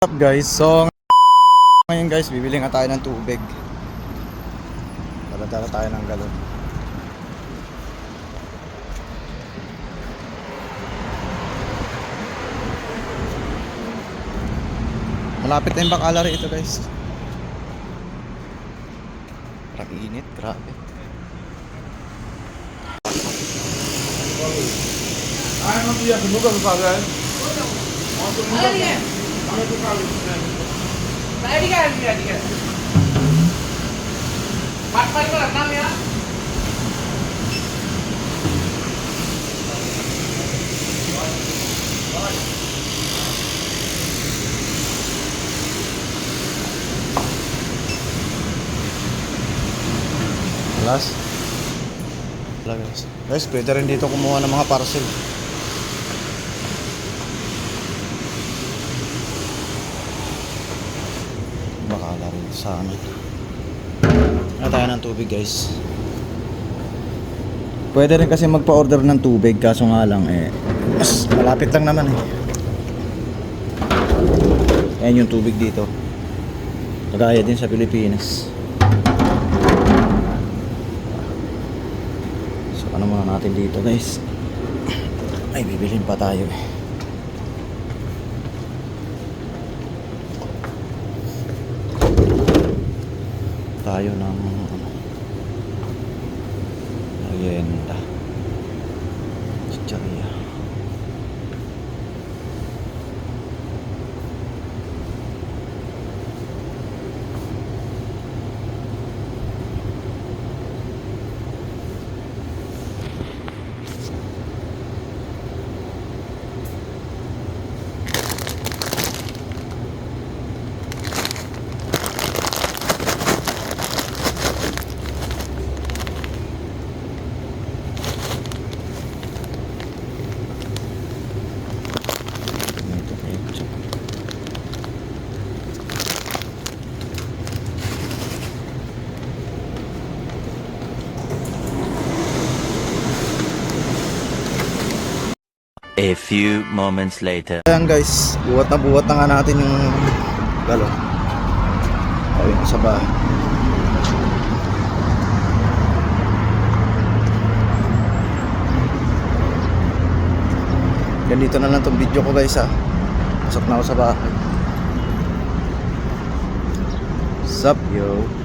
Up guys, so ngayon guys, bibili nga tayo ng tubig. Dala-dala tayo ng galon. Malapit na yung Baccalaureate ito guys. Parang init, grabe. Ay, mamaya, subukan mo pa rin. Ready ka. Pat-pat ko lang namin ha. Alas. Wala guys. Guys, pwede rin dito kumuha ng mga parcel. Baccalaureate sa amin. Tayo ng tubig guys. Pwede rin kasi magpa-order ng tubig, kaso nga lang mas malapit lang naman Ayan yung tubig dito. Kagaya din sa Pilipinas. So ano muna natin dito guys. Ay, bibilhin pa tayo tayo ng merienda. Chicharia. A few moments later. Ayan guys, buhat na nga natin yung galon. Ayun sa bahay. Ganito na lang tong video ko guys ha. Pasok na ako sa bahay. Sup yo.